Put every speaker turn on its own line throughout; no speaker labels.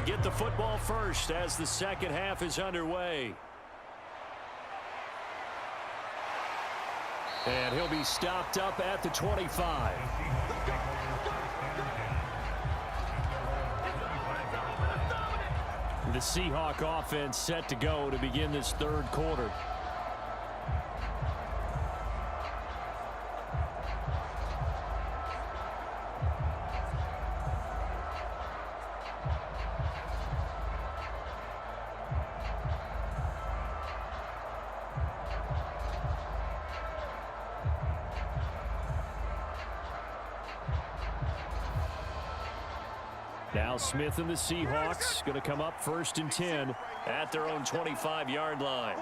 get the football first as the second half is underway. And he'll be stopped up at the 25. The Seahawks offense set to go to begin this third quarter. Now Smith and the Seahawks going to come up 1st and 10 at their own 25-yard line.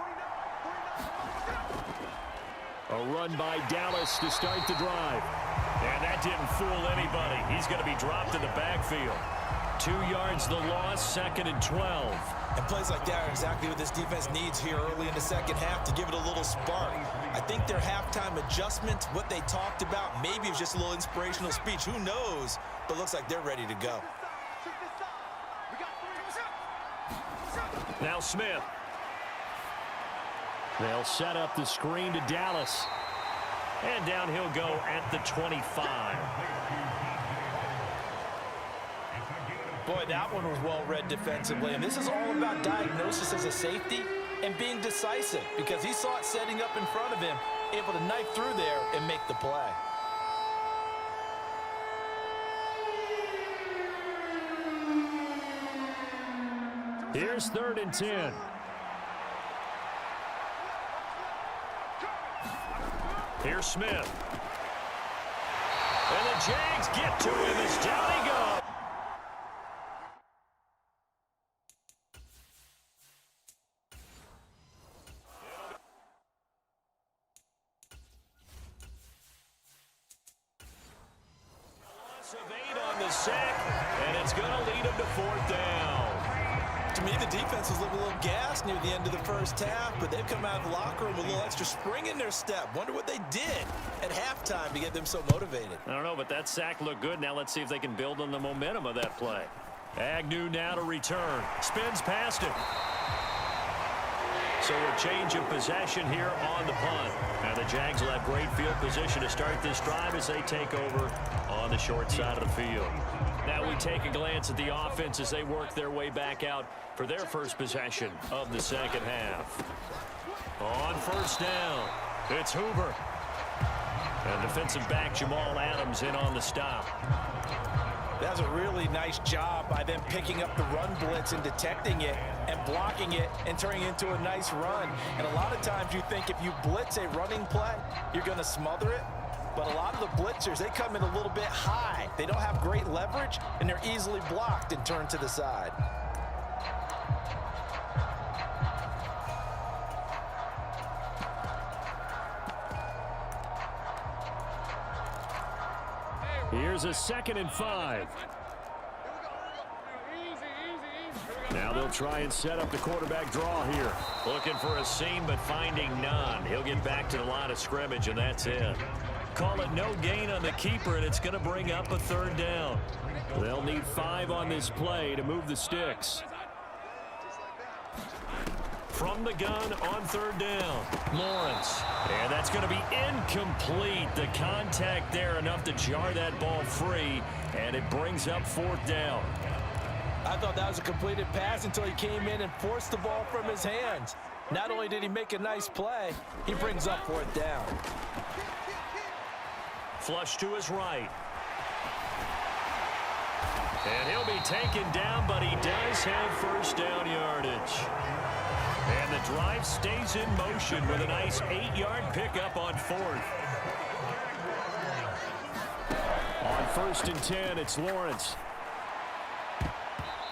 A run by Dallas to start the drive. And that didn't fool anybody. He's going to be dropped in the backfield. 2 yards the loss, 2nd and 12.
And plays like that are exactly what this defense needs here early in the second half to give it a little spark. I think their halftime adjustment, what they talked about, maybe it was just a little inspirational speech. Who knows? But looks like they're ready to go.
Now Smith. They'll set up the screen to Dallas. And down he'll go at the 25.
Boy, that one was well read defensively. And this is all about diagnosis as a safety and being decisive, because he saw it setting up in front of him, able to knife through there and make the play.
Here's 3rd and 10. Here's Smith. And the Jags get to him as down he goes. Loss of 8 on the sack, and it's going to lead him to 4th down.
To me, the defense was looking a little gassed near the end of the first half, but they've come out of the locker room with a little extra spring in their step. Wonder what they did at halftime to get them so motivated.
I don't know, but that sack looked good. Now let's see if they can build on the momentum of that play. Agnew now to return. Spins past him. So a change of possession here on the punt. Now the Jags will have great field position to start this drive as they take over on the short side of the field. Now we take a glance at the offense as they work their way back out for their first possession of the second half. On 1st down, it's Hoover. And defensive back Jamal Adams in on the stop.
That was a really nice job by them picking up the run blitz and detecting it and blocking it and turning it into a nice run. And a lot of times you think if you blitz a running play, you're going to smother it. But a lot of the blitzers, they come in a little bit high. They don't have great leverage, and they're easily blocked and turned to the side.
Here's a 2nd and 5. Now they'll try and set up the quarterback draw here. Looking for a seam, but finding none. He'll get back to the line of scrimmage, and that's it. Call it no gain on the keeper, and it's going to bring up a 3rd down. They'll need 5 on this play to move the sticks. From the gun on 3rd down, Lawrence. And that's going to be incomplete. The contact there enough to jar that ball free, and it brings up 4th down.
I thought that was a completed pass until he came in and forced the ball from his hands. Not only did he make a nice play, he brings up 4th down.
Flush to his right. And he'll be taken down, but he does have 1st down yardage. And the drive stays in motion with a nice 8-yard pickup on 4th. On 1st and 10, it's Lawrence.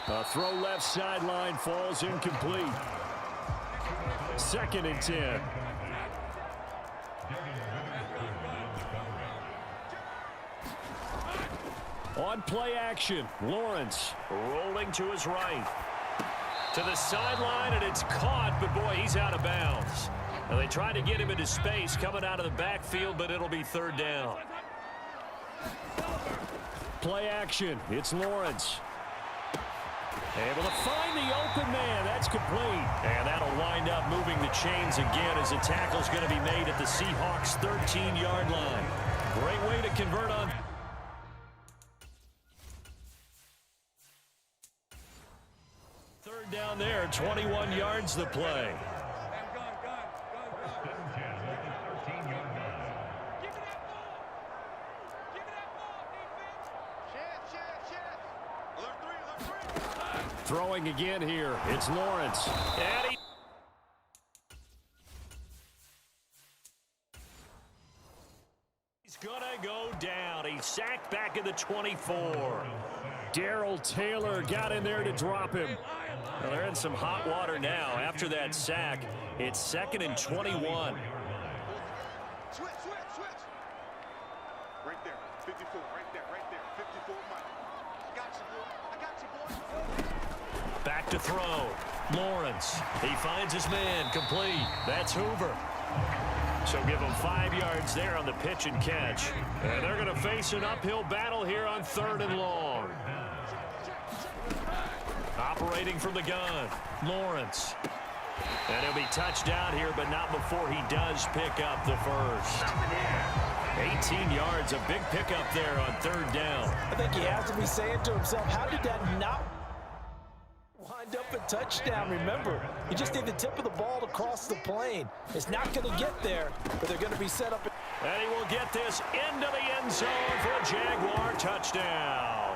A throw left sideline falls incomplete. 2nd and 10. On play action, Lawrence rolling to his right. To the sideline, and it's caught, but boy, he's out of bounds. Now they tried to get him into space coming out of the backfield, but it'll be 3rd down. Play action, it's Lawrence. Able to find the open man. That's complete. And that'll wind up moving the chains again as the tackle's going to be made at the Seahawks' 13-yard line. Great way to convert on. Third down there, 21 yards the play. Throwing again here. It's Lawrence. And he's going to go down. He's sacked back at the 24. Darrell Taylor got in there to drop him. Well, they're in some hot water now. After that sack, it's 2nd and 21.
Switch. Right there, 54, right there, 54 Mike. I got you, boy.
Back to throw. Lawrence. He finds his man. Complete. That's Hoover. So give him 5 yards there on the pitch and catch. And they're going to face an uphill battle here on 3rd and long. Operating from the gun. Lawrence. And he'll be touched down here, but not before he does pick up the first. 18 yards, a big pickup there on 3rd down.
I think he has to be saying to himself, how did that not wind up a touchdown? Remember, you just need the tip of the ball to cross the plane. It's not going to get there, but they're going to be set up.
And he will get this into the end zone for a Jaguar touchdown.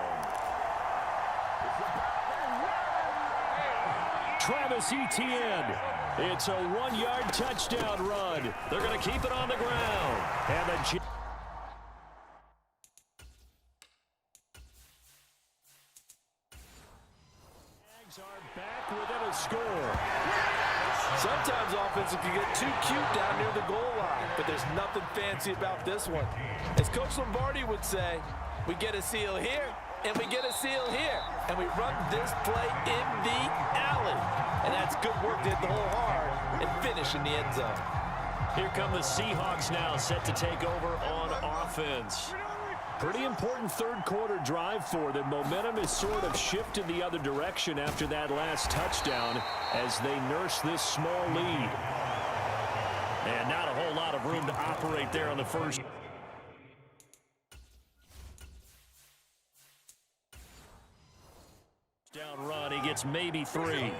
Travis Etienne. It's a 1-yard touchdown run. They're going to keep it on the ground. And the Jags are back within a score.
Sometimes offenses can get too cute down near the goal line, but there's nothing fancy about this one. As Coach Lombardi would say, we get a seal here, and we get a seal here, and we run this play in the alley. And that's good work to hit the hole hard and finish in the end zone.
Here come the Seahawks now, set to take over on offense. Pretty important third quarter drive for them. Momentum is sort of shifted the other direction after that last touchdown as they nurse this small lead. And not a whole lot of room to operate there on the first. Down run, he gets maybe 3.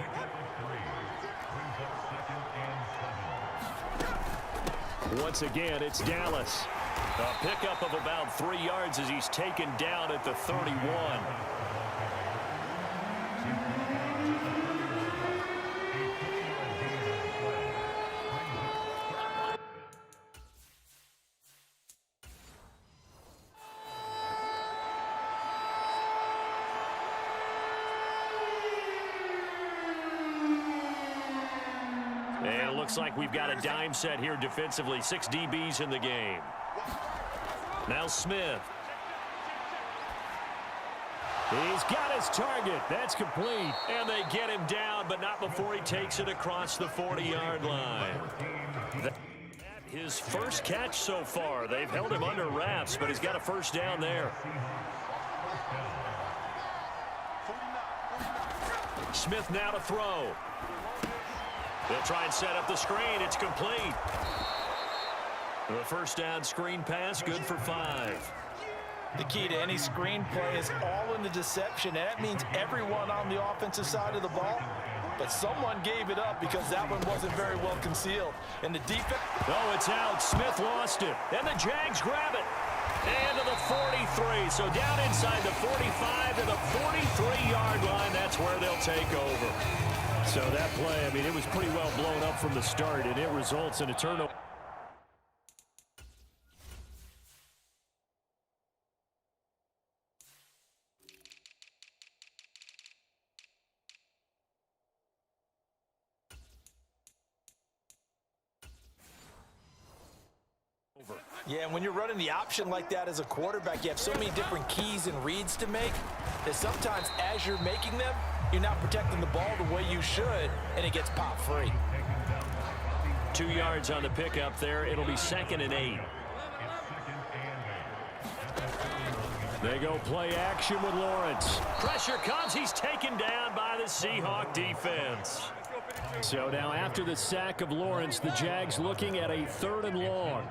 Once again, it's Dallas. A pickup of about 3 yards as he's taken down at the 31. And it looks like we've got a dime set here defensively. 6 DBs in the game. Now Smith. He's got his target. That's complete. And they get him down, but not before he takes it across the 40-yard line. His first catch so far. They've held him under wraps, but he's got a first down there. Smith now to throw. They'll try and set up the screen. It's complete. The first down screen pass, good for 5.
The key to any screen play is all in the deception, and that means everyone on the offensive side of the ball. But someone gave it up because that one wasn't very well concealed. And the defense...
Oh, it's out. Smith lost it. And the Jags grab it. And to the 43. So down inside the 45 to the 43-yard line. That's where they'll take over. So that play, I mean, it was pretty well blown up from the start, and it results in a turnover.
Yeah, and when you're running the option like that as a quarterback, you have so many different keys and reads to make that sometimes as you're making them, you're not protecting the ball the way you should, and it gets popped free.
2 yards on the pickup there. It'll be 2nd and 8. They go play action with Lawrence. Pressure comes. He's taken down by the Seahawk defense. So now after the sack of Lawrence, the Jags looking at a 3rd and long.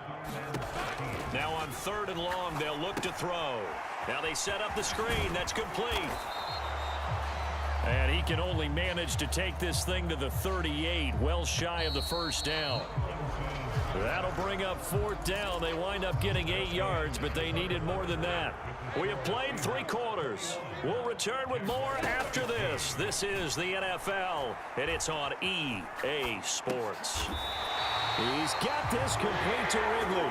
Now on 3rd and long, they'll look to throw. Now they set up the screen. That's complete. And he can only manage to take this thing to the 38, well shy of the first down. That'll bring up 4th down. They wind up getting 8 yards, but they needed more than that. We have played 3 quarters. We'll return with more after this. This is the NFL, and it's on EA Sports. He's got this complete to Ridley.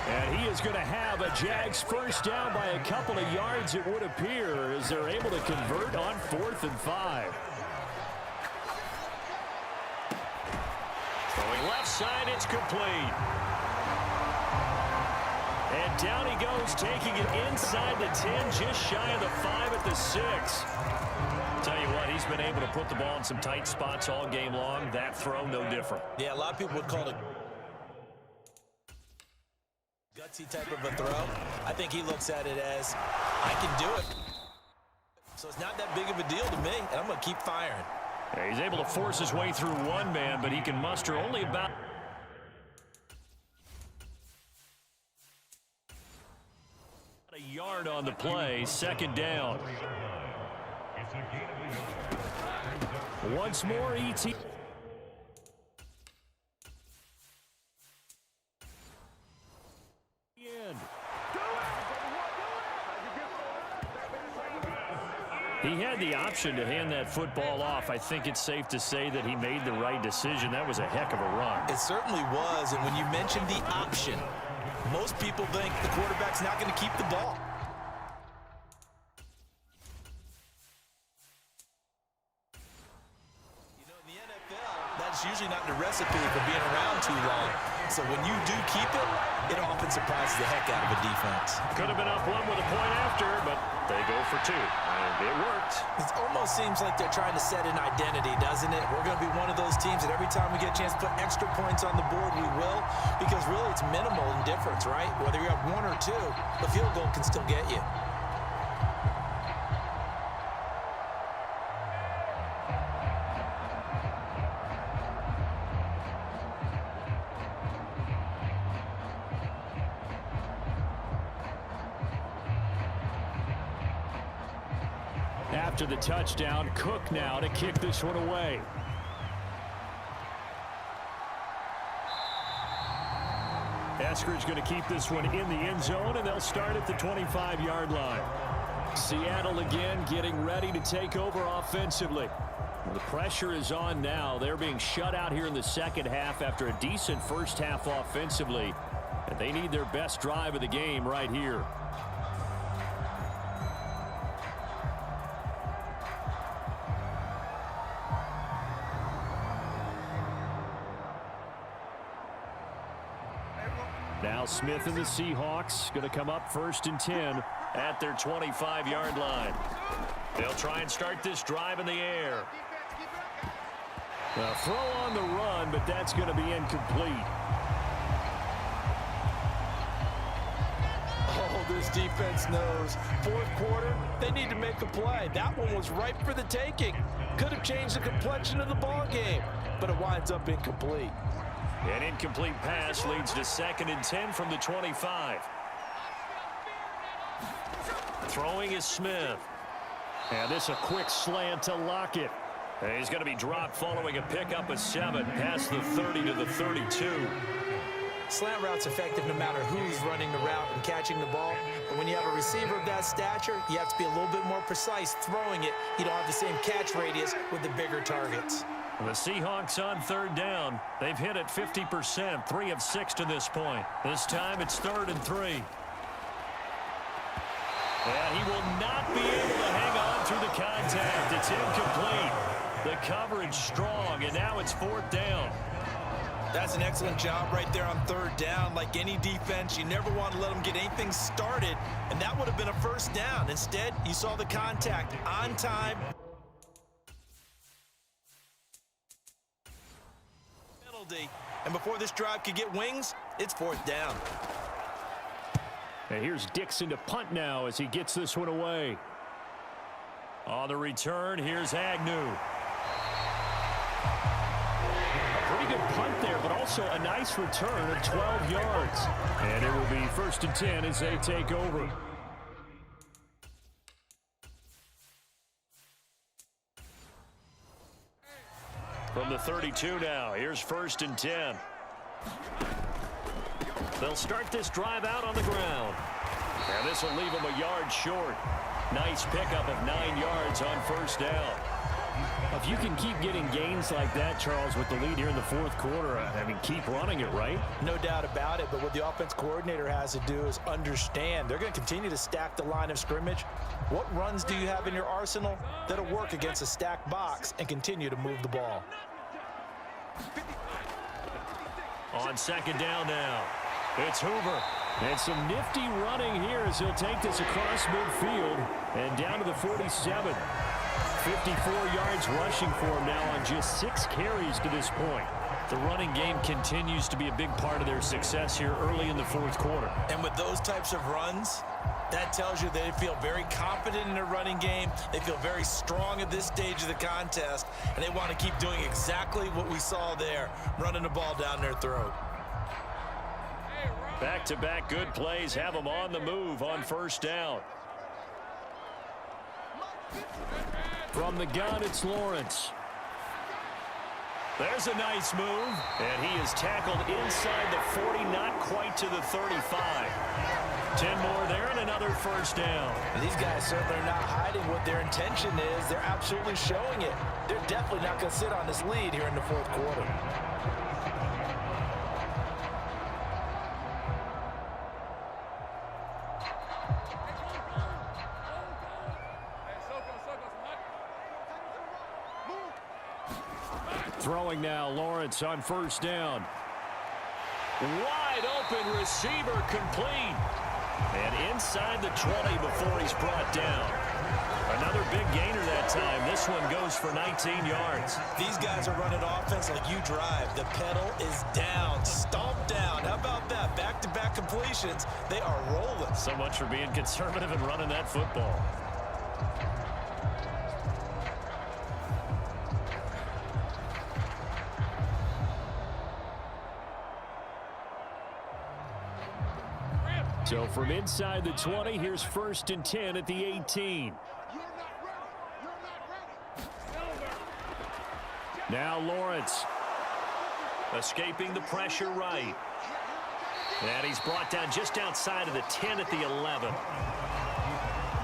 And he is going to have a Jags first down by a couple of yards, it would appear, as they're able to convert on 4th and 5. Throwing left side, it's complete. And down he goes, taking it inside the 10, just shy of the 5 at the 6. Tell you what, he's been able to put the ball in some tight spots all game long. That throw, no different.
Yeah, a lot of people would call it gutsy type of a throw. I think he looks at it as, I can do it. So it's not that big of a deal to me, and I'm going to keep firing.
Yeah, he's able to force his way through one man, but he can muster only about a yard on the play. 2nd down. Once more, E.T. He had the option to hand that football off. I think it's safe to say that he made the right decision. That was a heck of a run.
It certainly was, and when you mentioned the option, most people think the quarterback's not going to keep the ball. You know, in the NFL, that's usually not the recipe for being around too long. So when you do keep it, it often surprises the heck out of a defense.
Could have been up 1 with a point after, but they go for 2. And it worked.
It almost seems like they're trying to set an identity, doesn't it? We're going to be one of those teams that every time we get a chance to put extra points on the board, we will. Because really, it's minimal in difference, right? Whether you're up 1 or 2, the field goal can still get you.
After the touchdown, Cook now to kick this one away. Eskridge going to keep this one in the end zone, and they'll start at the 25-yard line. Seattle again getting ready to take over offensively. The pressure is on now. They're being shut out here in the second half after a decent first half offensively. And they need their best drive of the game right here. Now Smith and the Seahawks going to come up 1st and 10 at their 25-yard line. They'll try and start this drive in the air. A throw on the run, but that's going to be incomplete.
Oh, this defense knows. 4th quarter, they need to make a play. That one was ripe for the taking. Could have changed the complexion of the ball game, but it winds up incomplete.
An incomplete pass leads to 2nd and 10 from the 25. Throwing is Smith. And this a quick slant to Lockett. And he's going to be dropped following a pickup of 7 past the 30 to the 32.
Slant route's effective no matter who's running the route and catching the ball. But when you have a receiver of that stature, you have to be a little bit more precise throwing it. You don't have the same catch radius with the bigger targets.
The Seahawks on 3rd down. They've hit it 50%, 3 of 6 to this point. This time it's 3rd and 3. And he will not be able to hang on through the contact. It's incomplete. The coverage strong, and now it's 4th down.
That's an excellent job right there on 3rd down. Like any defense, you never want to let them get anything started, and that would have been a 1st down. Instead, you saw the contact on time. And before this drive could get wings, it's 4th down.
And here's Dixon to punt now as he gets this one away. On the return, here's Agnew. A pretty good punt there, but also a nice return of 12 yards. And it will be 1st and 10 as they take over. From the 32 now, here's 1st and 10. They'll start this drive out on the ground. And this will leave them a yard short. Nice pickup of 9 yards on 1st down. If you can keep getting gains like that, Charles, with the lead here in the 4th quarter, I mean, keep running it, right?
No doubt about it, but what the offense coordinator has to do is understand they're going to continue to stack the line of scrimmage. What runs do you have in your arsenal that'll work against a stacked box and continue to move the ball?
On 2nd down now, it's Hoover. And some nifty running here as he'll take this across midfield and down to the 47. 54 yards rushing for him now on just 6 carries to this point. The running game continues to be a big part of their success here early in the 4th quarter.
And with those types of runs, that tells you they feel very confident in their running game. They feel very strong at this stage of the contest, and they want to keep doing exactly what we saw there, running the ball down their throat.
Back-to-back good plays have them on the move on 1st down. From the gun, it's Lawrence. There's a nice move, and he is tackled inside the 40, not quite to the 35. 10 more there and another 1st down.
And these guys certainly are not hiding what their intention is. They're absolutely showing it. They're definitely not going to sit on this lead here in the 4th quarter.
Throwing now, Lawrence on 1st down. Wide open receiver complete. And inside the 20 before he's brought down. Another big gainer that time. This one goes for 19 yards.
These guys are running offense like you drive. The pedal is down, stomped down. How about that? Back-to-back completions. They are rolling.
So much for being conservative and running that football. So from inside the 20, here's 1st and 10 at the 18. Now Lawrence escaping the pressure right. And he's brought down just outside of the 10 at the 11.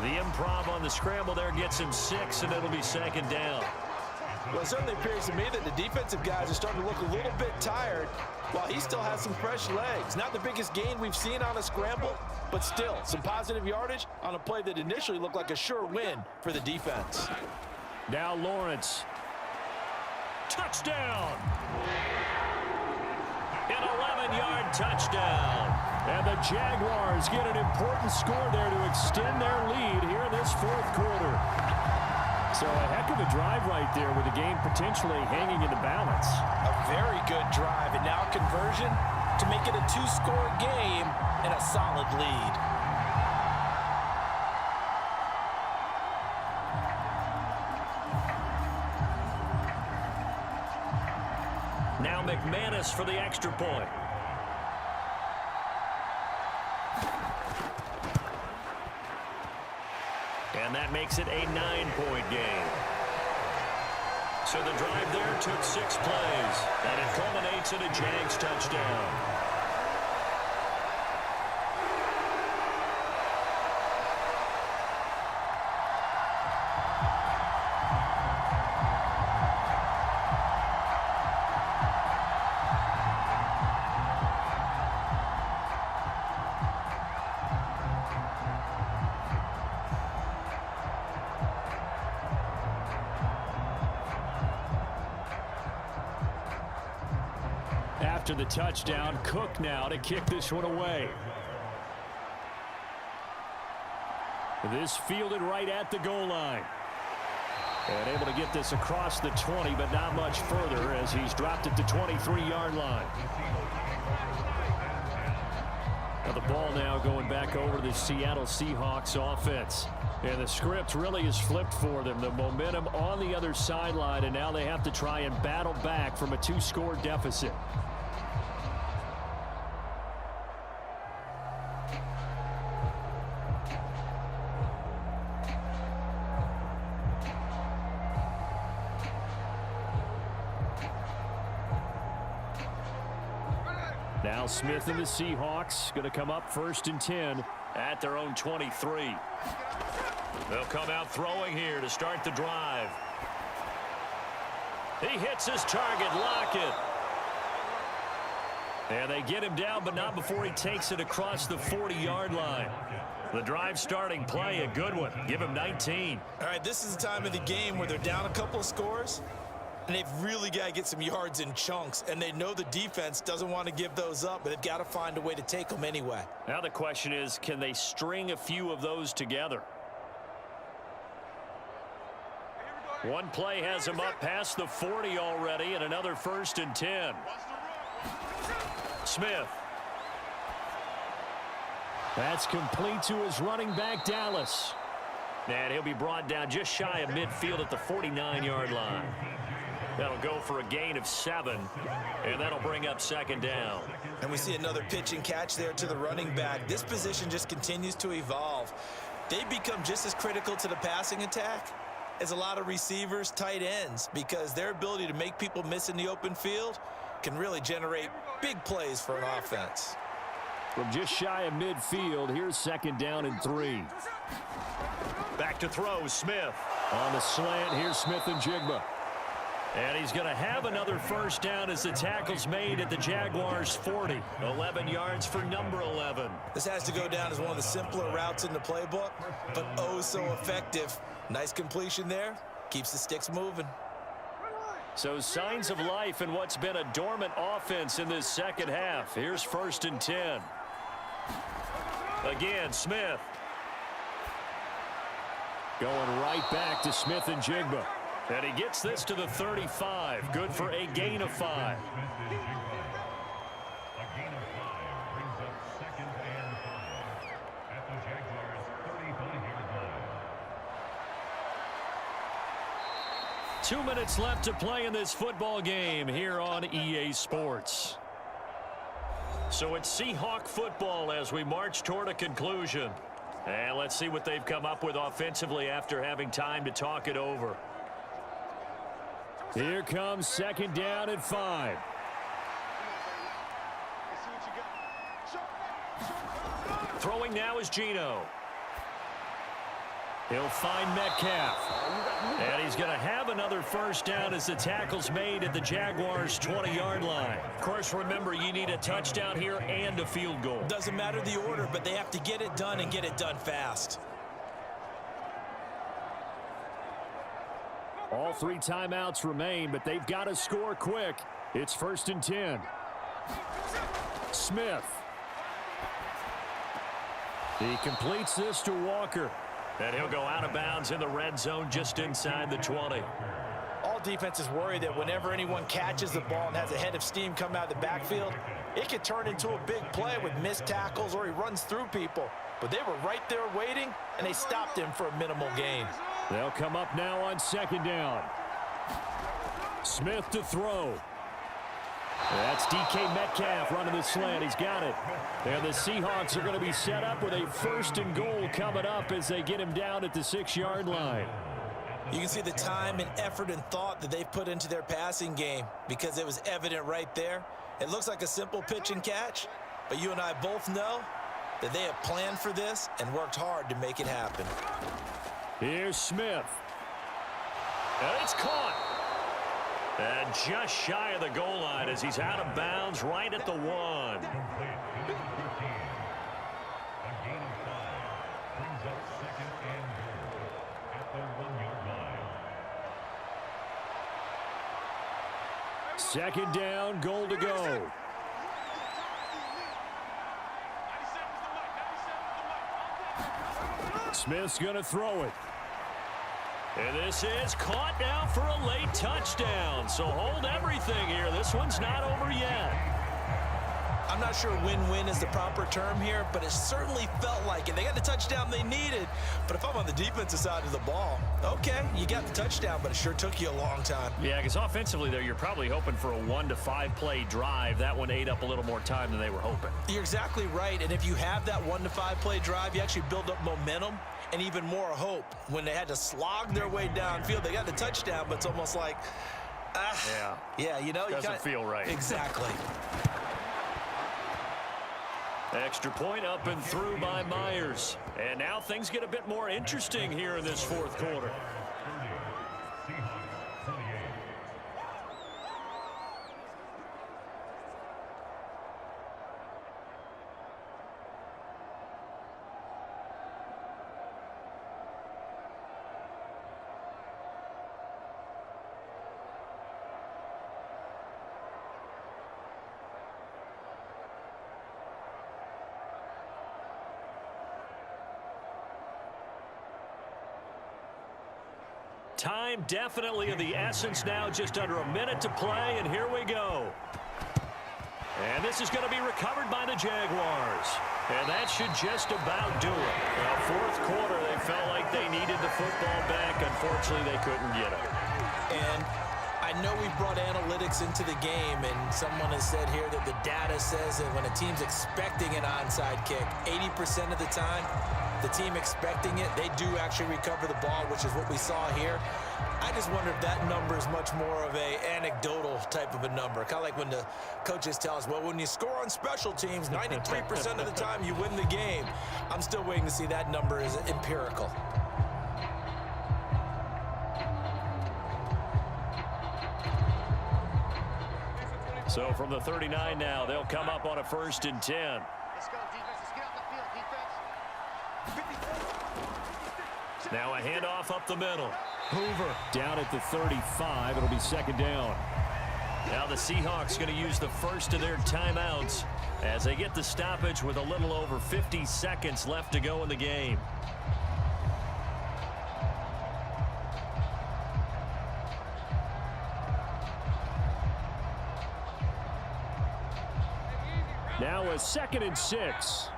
The improv on the scramble there gets him 6, and it'll be 2nd down.
Well, it certainly appears to me that the defensive guys are starting to look a little bit tired while he still has some fresh legs. Not the biggest gain we've seen on a scramble, but still some positive yardage on a play that initially looked like a sure win for the defense.
Now Lawrence. Touchdown! An 11-yard touchdown. And the Jaguars get an important score there to extend their lead here in this 4th quarter. So a heck of a drive right there with the game potentially hanging in the balance.
A very good drive, and now conversion to make it a 2-score game and a solid lead.
Now McManus for the extra point. And that makes it a 9-point game. So the drive there took 6 plays, and it culminates in a Jags touchdown. After the touchdown, Cook now to kick this one away. This fielded right at the goal line. And able to get this across the 20, but not much further as he's dropped at the 23-yard line. Now the ball now going back over to the Seattle Seahawks offense. And the script really is flipped for them. The momentum on the other sideline, and now they have to try and battle back from a 2-score deficit. Now Smith and the Seahawks going to come up 1st and 10 at their own 23. They'll come out throwing here to start the drive. He hits his target, Lockett. And they get him down, but not before he takes it across the 40-yard line. The drive starting play, a good one. Give him 19.
All right, this is the time of the game where they're down a couple of scores, and they've really got to get some yards in chunks, and they know the defense doesn't want to give those up, but they've got to find a way to take them anyway.
Now the question is, can they string a few of those together? One play has him up past the 40 already, and another 1st and 10. Smith. That's complete to his running back, Dallas. And he'll be brought down just shy of midfield at the 49-yard line. That'll go for a gain of 7, and that'll bring up 2nd down.
And we see another pitch and catch there to the running back. This position just continues to evolve. They become just as critical to the passing attack as a lot of receivers, tight ends, because their ability to make people miss in the open field can really generate big plays for an offense.
From just shy of midfield, here's 2nd down and 3. Back to throw, Smith. On the slant, here's Smith and Jigba. And he's going to have another 1st down as the tackle's made at the Jaguars' 40. 11 yards for number 11.
This has to go down as one of the simpler routes in the playbook, but oh so effective. Nice completion there. Keeps the sticks moving.
So signs of life in what's been a dormant offense in this second half. Here's 1st and 10. Again, Smith. Going right back to Smith and Jigba. And he gets this to the 35. Good for a gain of 5.
Brings up 2nd and 5 at the Jaguars' 35-yard line.
2 minutes left to play in this football game here on EA Sports. So it's Seahawk football as we march toward a conclusion. And let's see what they've come up with offensively after having time to talk it over. Here comes 2nd down and 5. Throwing now is Geno. He'll find Metcalf. And he's going to have another 1st down as the tackle's made at the Jaguars' 20-yard line. Of course, remember, you need a touchdown here and a field goal.
Doesn't matter the order, but they have to get it done and get it done fast.
All 3 timeouts remain, but they've got to score quick. It's 1st and 10. Smith. He completes this to Walker. And he'll go out of bounds in the red zone just inside the 20.
All defenses worry that whenever anyone catches the ball and has a head of steam come out of the backfield, it could turn into a big play with missed tackles or he runs through people. But they were right there waiting, and they stopped him for a minimal gain.
They'll come up now on 2nd down. Smith to throw. That's DK Metcalf running the slant. He's got it. And the Seahawks are going to be set up with a 1st and goal coming up as they get him down at the 6-yard line.
You can see the time and effort and thought that they've put into their passing game because it was evident right there. It looks like a simple pitch and catch, but you and I both know that they have planned for this and worked hard to make it happen.
Here's Smith. And it's caught. And just shy of the goal line as he's out of bounds right at the 1.
A gain of 5 brings up 2nd and goal at the 1-yard line.
2nd down, goal to go. Smith's going to throw it. And this is caught now for a late touchdown. So hold everything here. This one's not over yet.
I'm not sure win-win is the proper term here, but it certainly felt like it. They got the touchdown they needed, but if I'm on the defensive side of the ball, okay, you got the touchdown, but it sure took you a long time.
Yeah, because offensively there, you're probably hoping for a 1 to 5 play drive. That one ate up a little more time than they were hoping.
You're exactly right, and if you have that 1 to 5 play drive, you actually build up momentum and even more hope. When they had to slog their way downfield, they got the touchdown, but it's almost like, yeah, you know,
doesn't feel right.
Exactly.
Extra point up and through by Myers. And now things get a bit more interesting here in this fourth quarter.
Seahawks 38.
Time definitely of the essence now, just under a minute to play, and here we go. And this is going to be recovered by the Jaguars. And that should just about do it. Now, fourth quarter, they felt like they needed the football back. Unfortunately, they couldn't get it.
And I know we brought analytics into the game, and someone has said here that the data says that when a team's expecting an onside kick, 80% of the time, the team expecting it, they do actually recover the ball, which is what we saw here. I just wonder if that number is much more of a anecdotal type of a number. Kind of like when the coaches tell us, well, when you score on special teams, 93% of the time you win the game. I'm still waiting to see that number is empirical.
So from the 39 now, they'll come up on a 1st and 10.
Let's go, defense. Let's get out the field, defense.
Now a handoff up the middle. Hoover down at the 35. It'll be 2nd down. Now the Seahawks going to use the first of their timeouts as they get the stoppage with a little over 50 seconds left to go in the game. Now a 2nd and 6.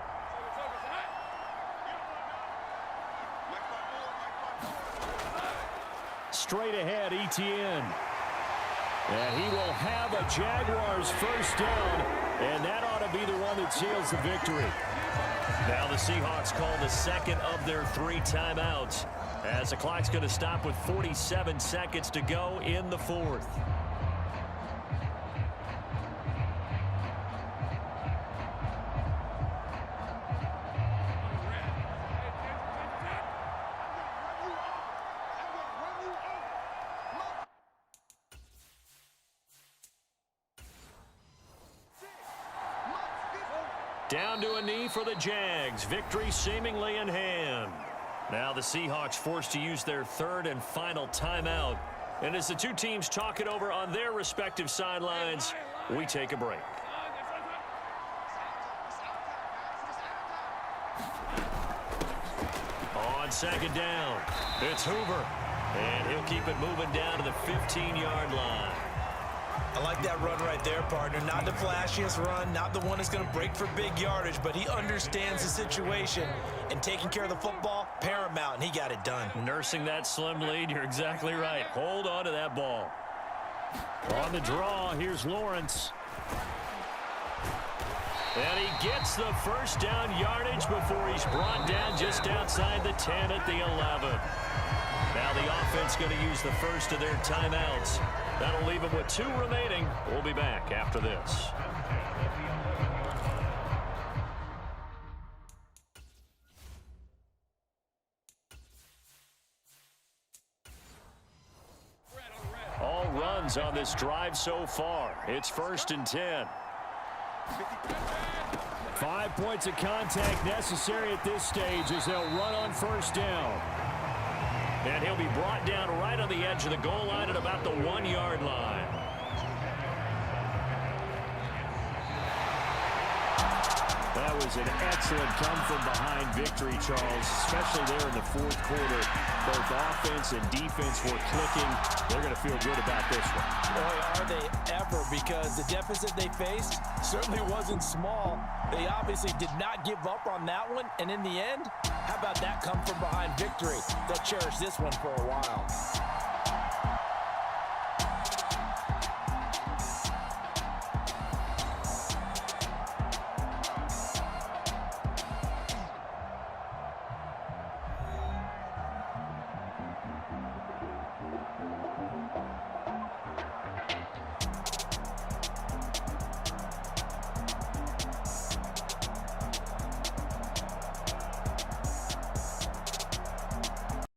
Straight ahead, ETN. And he will have a Jaguars 1st down, and that ought to be the one that seals the victory. Now the Seahawks call the 2nd of their 3 timeouts as the clock's going to stop with 47 seconds to go in the 4th. Down to a knee for the Jags. Victory seemingly in hand. Now the Seahawks forced to use their 3rd and final timeout. And as the two teams talk it over on their respective sidelines, we take a break. On 2nd down, it's Hoover. And he'll keep it moving down to the 15-yard line.
I like that run right there, partner. Not the flashiest run, not the one that's going to break for big yardage, but he understands the situation, and taking care of the football, paramount, and he got it done.
Nursing that slim lead, you're exactly right. Hold on to that ball. On the draw, here's Lawrence. And he gets the 1st down yardage before he's brought down just outside the 10 at the 11. Now the offense going to use the first of their timeouts. That'll leave them with 2 remaining. We'll be back after this. All runs on this drive so far. It's 1st and 10. 5 points of contact necessary at this stage as they'll run on 1st down. And he'll be brought down right on the edge of the goal line at about the 1-yard line. That was an excellent come-from-behind victory, Charles, especially there in the fourth quarter. Both offense and defense were clicking. They're going to feel good about this one.
Boy, are they ever, because the deficit they faced certainly wasn't small. They obviously did not give up on that one, and in the end, how about that come-from-behind victory? They'll cherish this one for a while.